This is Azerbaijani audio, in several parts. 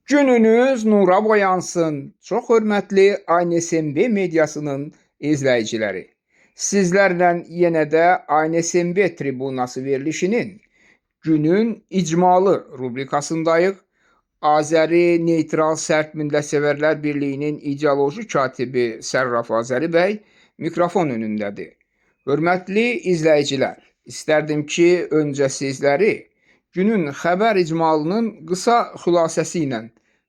Gününüz nura boyansın. Çox hörmətli ANSMB mediasının izləyiciləri. Sizlərlə yenə də ANSMB tribunası verilişinin günün icmalı rubrikasındayıq. Azəri Neytral Sərt Millətseverlər Birliyinin ideoloji katibi Sərraf Azəri bəy mikrofon önündədir. Hörmətli izləyicilər, istərdim ki, öncə sizləri günün xəbər icmalının qısa xülasəsi ilə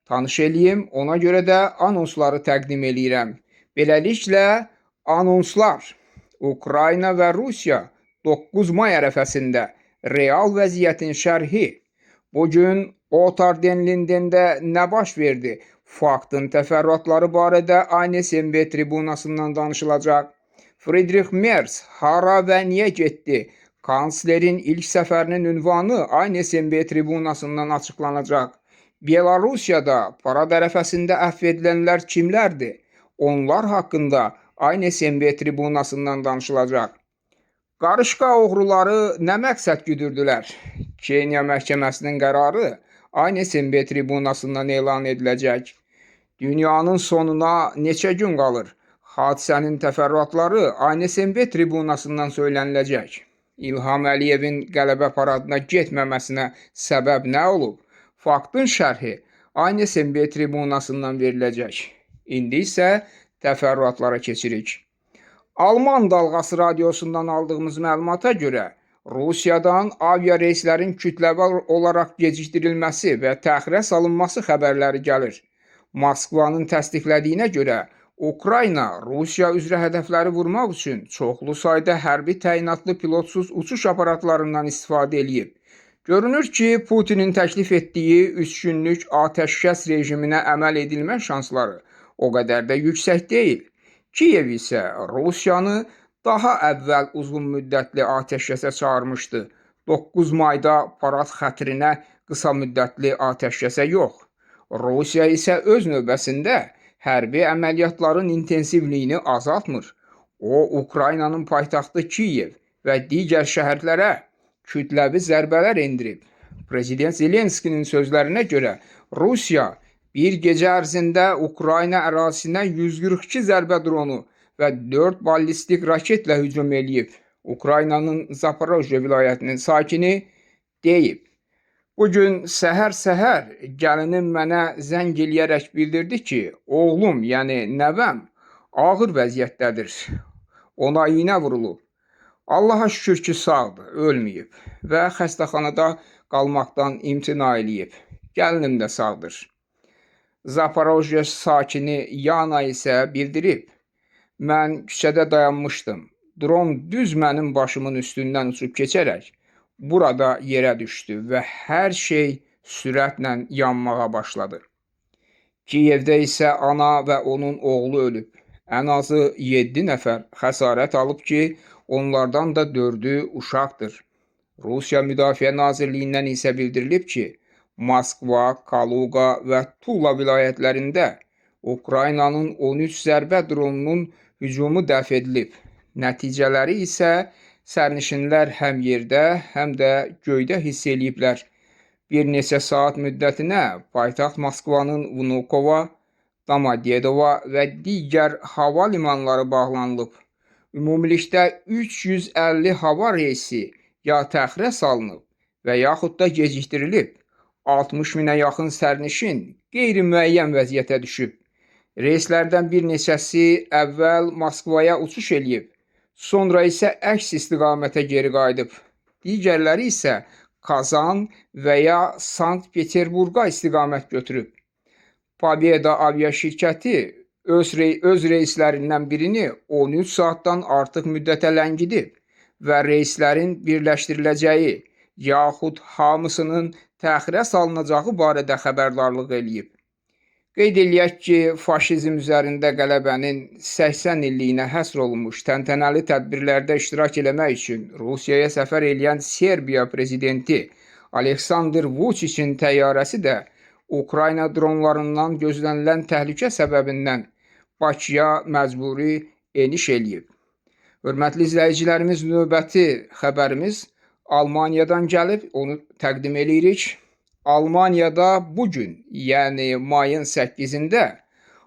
tanış eləyim, ona görə də anonsları təqdim eləyirəm. Beləliklə, anonslar Ukrayna və Rusiya 9 may ərəfəsində real vəziyyətin şərhi. Bugün Otardənlindəndə nə baş verdi? Faktın təfərrüatları barədə ANSMB tribunasından danışılacaq. Friedrich Merz hara və niyə getdi? Kanslerin ilk səfərinin ünvanı ANSMB tribunasından açıqlanacaq. Belarusiyada parad ərəfəsində əfv edilənlər kimlərdir? Onlar haqqında ANSMB tribunasından danışılacaq. Qarışqa oğruları nə məqsəd güdürdülər? Kenya məhkəməsinin qərarı ANSMB tribunasından elan ediləcək. Dünyanın sonuna neçə gün qalır? Hadisənin təfərrüatları ANSMB tribunasından söyləniləcək. İlham Əliyevin qələbə paradına getməməsinə səbəb nə olub? Faktın şərhi ANSMB tribunasından veriləcək. İndi isə təfərrüatlara keçirik. Alman Dalğası radiosundan aldığımız məlumata görə Rusiyadan avia reyslərin kütləvi olaraq gecikdirilməsi və təxirə salınması xəbərləri gəlir. Moskvanın təsdiqlədiyinə görə Ukrayna Rusiya üzrə hədəfləri vurmaq üçün çoxlu sayda hərbi təyinatlı pilotsuz uçuş aparatlarından istifadə eləyib. Görünür ki, Putinin təklif etdiyi 3 günlük atəşkəs rejiminə əməl edilmə şansları o qədər də yüksək deyil. Kiyev isə Rusiyanı daha əvvəl uzun müddətli atəşkəsə çağırmışdı. 9 mayda parad xətrinə qısa müddətli atəşkəsə yox. Rusiya isə öz növbəsində hərbi əməliyyatların intensivliyini azaltmır. O, Ukraynanın paytaxtı Kiyev və digər şəhərlərə kütləvi zərbələr endirib. Prezident Zelenskinin sözlərinə görə Rusiya bir gecə ərzində Ukrayna ərazisinə 142 zərbə dronu və 4 ballistik raketlə hücum eləyib. Ukraynanın Zaporojye vilayətinin sakini deyib. Bugün səhər gəlinim mənə zəng eləyərək bildirdi ki, oğlum, yəni nəvəm ağır vəziyyətdədir. Ona iynə vurulub. Allaha şükür ki, sağdır, ölməyib və xəstəxanada qalmaqdan imtina eləyib. Gəlinim də sağdır. Zaporojye sakini Yana isə bildirib. Mən küçədə dayanmışdım. Dron düz mənim başımın üstündən uçub keçərək burada yerə düşdü və hər şey sürətlə yanmağa başladı. Kiyevdə isə ana və onun oğlu ölüb. Ən azı 7 nəfər xəsarət alıb ki, onlardan da 4-ü uşaqdır. Rusiya Müdafiə Nazirliyindən isə bildirilib ki, Moskva, Kaluga və Tula vilayətlərində Ukraynanın 13 zərbə dronunun hücumu dəf edilib. Nəticələri isə sərnişinlər həm yerdə, həm də göydə hiss eləyiblər. Bir neçə saat müddətinə paytaxt Moskvanın Vnukova, Domodedovo və digər hava limanları bağlanılıb. Ümumilikdə 350 hava reysi ya təxirə salınıb və yaxud da gecikdirilib. 60 minə yaxın sərnişin qeyri-müəyyən vəziyyətə düşüb. Reyslərdən bir neçəsi əvvəl Moskvaya uçuş eləyib, sonra isə əks istiqamətə geri qayıdıb. Digərləri isə Kazan və ya Sankt-Peterburqa istiqamət götürüb. Pobeda aviaşirkəti öz reyslərindən birini 13 saatdan artıq müddətə ləngidib və reyslərin birləşdiriləcəyi yaxud hamısının təxirə salınacağı barədə xəbərdarlıq eləyib. Qeyd eləyək ki, faşizm üzərində qələbənin 80 illiyinə həsr olunmuş təntənəli tədbirlərdə iştirak eləmək üçün Rusiyaya səfər eləyən Serbiya prezidenti Aleksandr Vučićin təyyarəsi də Ukrayna dronlarından gözlənilən təhlükə səbəbindən Bakıya məcburi eniş eləyib. Hörmətli izləyicilərimiz, növbəti xəbərimiz Almaniyadan gəlib, onu təqdim eləyirik. Almaniyada bugün, yəni mayın 8-də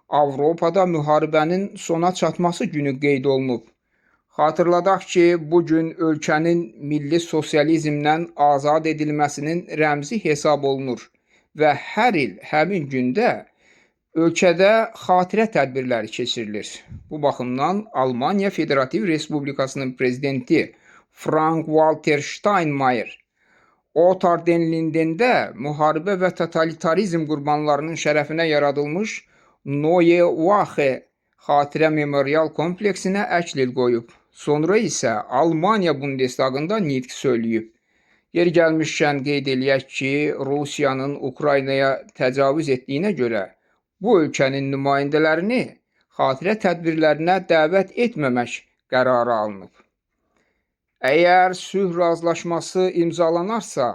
Avropada müharibənin sona çatması günü qeyd olunub. Xatırladaq ki, bugün ölkənin milli sosializmdən azad edilməsinin rəmzi hesab olunur və hər il həmin gündə ölkədə xatirə tədbirləri keçirilir. Bu baxımdan Almaniya Federativ Respublikasının prezidenti Frank-Walter Steinmeier Otterden-Lindende müharibə və totalitarizm qurbanlarının şərəfinə yaradılmış Neue Wache xatirə memorial kompleksinə əklil qoyub. Sonra isə Almaniya Bundestagında nitq söyləyib. Yer gəlmişkən qeyd eləyək ki, Rusiyanın Ukraynaya təcavüz etdiyinə görə bu ölkənin nümayəndələrini xatirə tədbirlərinə dəvət etməmək qərarı alınıb. Əgər sülh razılaşması imzalanarsa,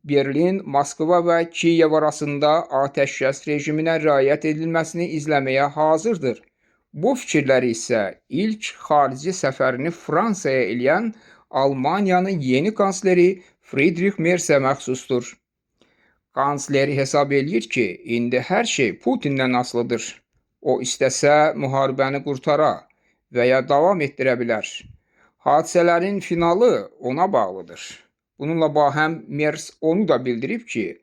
Berlin, Moskva və Kiyev arasında atəşkəs rejiminə riayət edilməsini izləməyə hazırdır. Bu fikirləri isə ilk xarici səfərini Fransaya eləyən Almaniyanın yeni kansleri Friedrich Merzə məxsusdur. Kansler hesab eləyir ki, indi hər şey Putindən asılıdır. O istəsə müharibəni qurtara və ya davam etdirə bilər. Hadisələrin finalı ona bağlıdır. Bununla bahəm Merz onu da bildirib ki,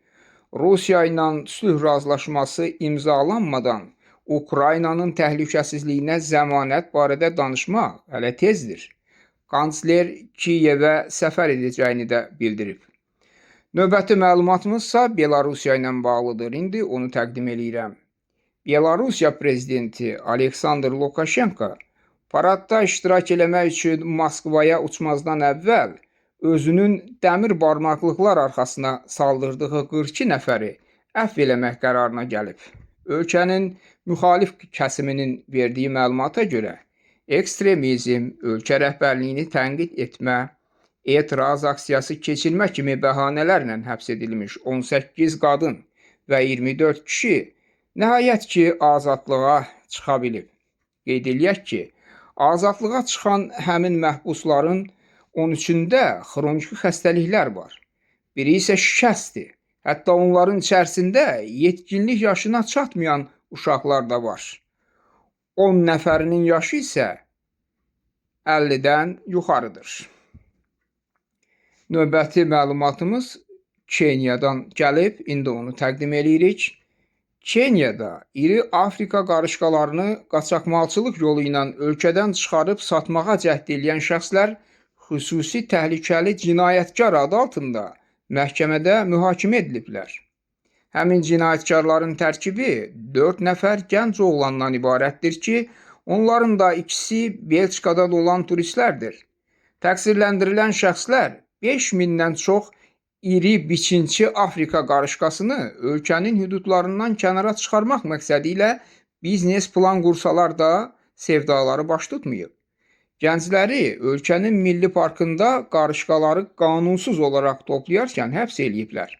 Rusiya ilə sülh razılaşması imzalanmadan Ukraynanın təhlükəsizliyinə zəmanət barədə danışmaq hələ tezdir. Kansler Kiyevə səfər edəcəyini də bildirib. Növbəti məlumatımızsa Belarusiya ilə bağlıdır. İndi onu təqdim eləyirəm. Belarusiya prezidenti Aleksandr Lukashenko paradda iştirak eləmək üçün Moskvaya uçmazdan əvvəl özünün dəmir barmaqlıqlar arxasına saldırdığı 42 nəfəri əfv eləmək qərarına gəlib. Ölkənin müxalif kəsiminin verdiyi məlumata görə ekstremizm, ölkə rəhbərliyini tənqid etmə, etiraz aksiyası keçirmə kimi bəhanələrlə həbs edilmiş 18 qadın və 24 kişi nəhayət ki azadlığa çıxa bilib. Qeyd eləyək ki, azadlığa çıxan həmin məhbusların 13-də xroniki xəstəliklər var. Biri isə şikəstdir. Hətta onların içərisində yetkinlik yaşına çatmayan uşaqlar da var. 10 nəfərinin yaşı isə 50-dən yuxarıdır. Növbəti məlumatımız Kenyadan gəlib, indi onu təqdim eləyirik. Kenyada iri Afrika qarışqalarını qaçaqmalçılıq yolu ilə ölkədən çıxarıb satmağa cəhd edən şəxslər xüsusi təhlükəli cinayətkar adı altında məhkəmədə mühakimə ediliblər. Həmin cinayətkarların tərkibi 4 nəfər gənc oğlandan ibarətdir ki, onların da ikisi Belçikada olan turistlərdir. Təqsirləndirilən şəxslər 5000-dən çox iri biçinçi Afrika qarışqasını ölkənin hüdudlarından kənara çıxarmaq məqsədi ilə biznes plan qursalar da sevdaları baş tutmayıb. Gəncləri ölkənin milli parkında qarışqaları qanunsuz olaraq toplayarkən həbs eləyiblər.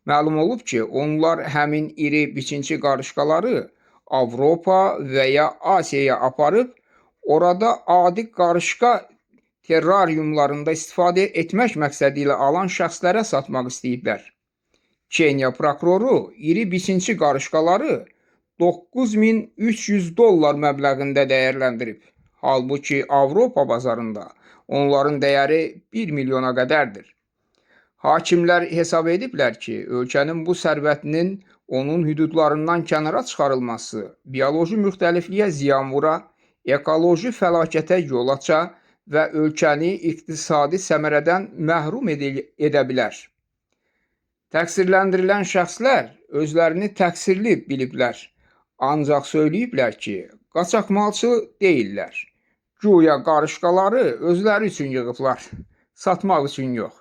Məlum olub ki, onlar həmin iri biçinçi qarışqaları Avropa və ya Asiyaya aparıb, orada adi qarışqa terrariumlarında istifadə etmək məqsədi ilə alan şəxslərə satmaq istəyiblər. Kenya prokuroru iri biçinçi qarışqaları $9300 məbləğində dəyərləndirib. Halbuki Avropa bazarında onların dəyəri 1 milyona qədərdir. Hakimlər hesab ediblər ki, ölkənin bu sərvətinin onun hüdudlarından kənara çıxarılması bioloji müxtəlifliyə ziyan vura, ekoloji fəlakətə yol aça və ölkəni iqtisadi səmərədən məhrum edə bilər. Təqsirləndirilən şəxslər özlərini təqsirli biliblər, ancaq söyləyiblər ki, qaçaqmalçı deyillər. Güya qarışqaları özləri üçün yığıblar, satmaq üçün yox.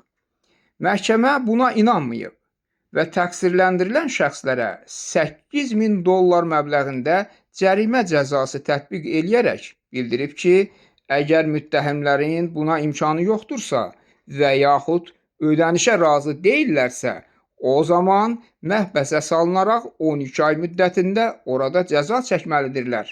Məhkəmə buna inanmayıb və təqsirləndirilən şəxslərə $8000 məbləğində cərimə cəzası tətbiq eləyərək bildirib ki, əgər müttəhimlərin buna imkanı yoxdursa və yaxud ödənişə razı deyillərsə, o zaman məhbəsə salınaraq 12 ay müddətində orada cəza çəkməlidirlər.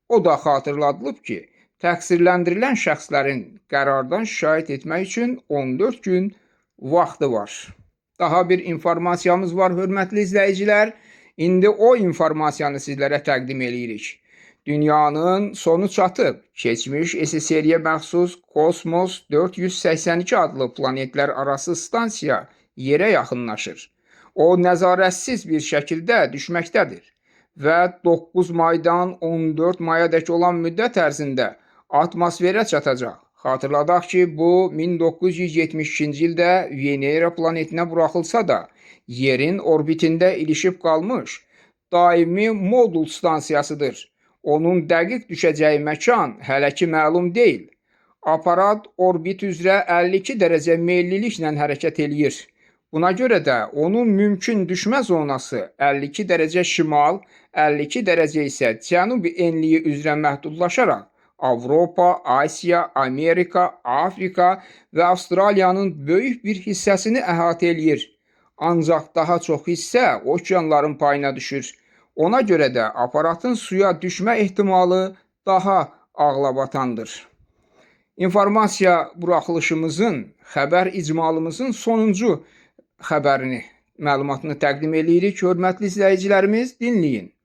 O da xatırladılıb ki, təqsirləndirilən şəxslərin qərardan şikayət etmək üçün 14 gün vaxtı var. Daha bir informasiyamız var, hörmətli izləyicilər. İndi o informasiyanı sizlərə təqdim edirik. Dünyanın sonu çatıb. Keçmiş SSR-yə məxsus Kosmos 482 adlı planetlər arası stansiya yerə yaxınlaşır. O nəzarətsiz bir şəkildə düşməkdədir və 9 maydan 14 mayadək olan müddət ərzində atmosferə çatacaq. Xatırladaq ki, bu 1972-ci ildə Venera planetinə buraxılsa da, yerin orbitində ilişib qalmış daimi modul stansiyasıdır. Onun dəqiq düşəcəyi məkan hələ ki məlum deyil. Aparat orbit üzrə 52 dərəcə meyilliliklə hərəkət eləyir. Buna görə də onun mümkün düşmə zonası 52 dərəcə şimal, 52 dərəcə isə cənubi enliyi üzrə məhdudlaşaraq Avropa, Asiya, Amerika, Afrika və Avstraliyanın böyük bir hissəsini əhatə eləyir. Ancaq daha çox hissə okeanların payına düşür. Ona görə də aparatın suya düşmə ehtimalı daha ağlabatandır. İnformasiya buraxılışımızın, xəbər icmalımızın sonuncu xəbərini, məlumatını təqdim edirik. Hörmətli izləyicilərimiz, dinləyin.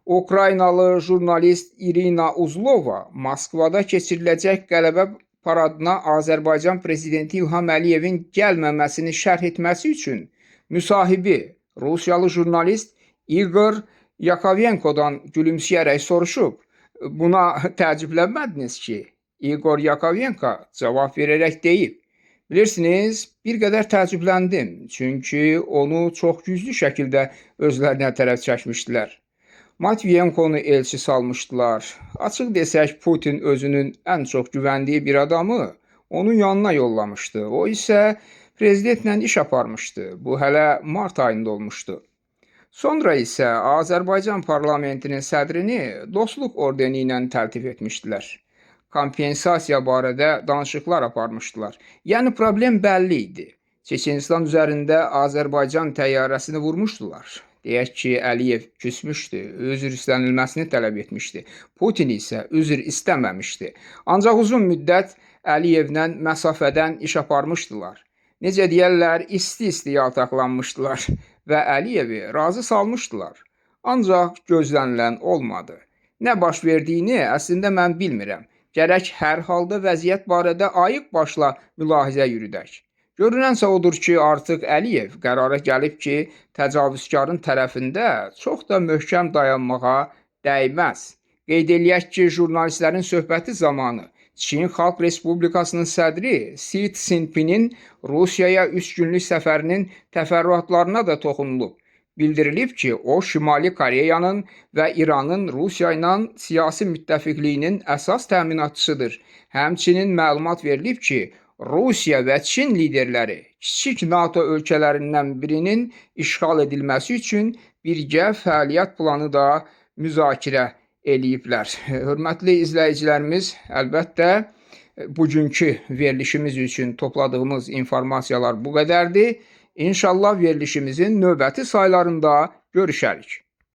Ukraynalı jurnalist İrina Uzlova Moskvada keçiriləcək qələbə paradına Azərbaycan prezidenti İlham Əliyevin gəlməməsini şərh etməsi üçün müsahibi Rusiyalı jurnalist Igor Yakovenkodan gülümsəyərək soruşub. Buna təəccüblənmədiniz ki, Igor Yakovenko cavab verərək deyib. Bilirsiniz, bir qədər təəccübləndim, çünki onu çox güclü şəkildə özlərinə tərəf çəkmişdilər. Matviyenkonu elçi salmışdılar. Açıq desək, Putin özünün ən çox güvəndiyi bir adamı onun yanına yollamışdı. O isə prezidentlə iş aparmışdı. Bu hələ mart ayında olmuşdu. Sonra isə Azərbaycan parlamentinin sədrini dostluq ordeni ilə təltif etmişdilər. Kompensasiya barədə danışıqlar aparmışdılar. Yəni problem bəlli idi. Çeçenistan üzərində Azərbaycan təyyarəsini vurmuşdular. Deyək ki, Əliyev küsmüşdü, üzr istənilməsini tələb etmişdi. Putin isə üzr istəməmişdi. Ancaq uzun müddət Əliyevlə məsafədən iş aparmışdılar. Necə deyərlər, isti-isti yaltaqlanmışdılar və Əliyevi razı salmışdılar. Ancaq gözlənilən olmadı. Nə baş verdiyini əslində mən bilmirəm. Gərək hər halda vəziyyət barədə ayıq başla mülahizə yürüdək. Görünənsə odur ki, artıq Əliyev qərara gəlib ki, təcavüzkarın tərəfində çox da möhkəm dayanmağa dəyməz. Qeyd eləyək ki, jurnalistlərin söhbəti zamanı Çin Xalq Respublikasının sədri Si Jinpingin Rusiyaya 3 günlük səfərinin təfərrüatlarına da toxunulub. Bildirilib ki, o, Şimali Koreyanın və İranın Rusiya ilə siyasi müttəfiqliyinin əsas təminatçısıdır. Həmçinin məlumat verilib ki, Rusiya və Çin liderləri kiçik NATO ölkələrindən birinin işğal edilməsi üçün birgə fəaliyyət planı da müzakirə eləyiblər. Hörmətli izləyicilərimiz, əlbəttə bugünkü verilişimiz üçün topladığımız informasiyalar bu qədərdir. İnşallah verilişimizin növbəti saylarında görüşərik.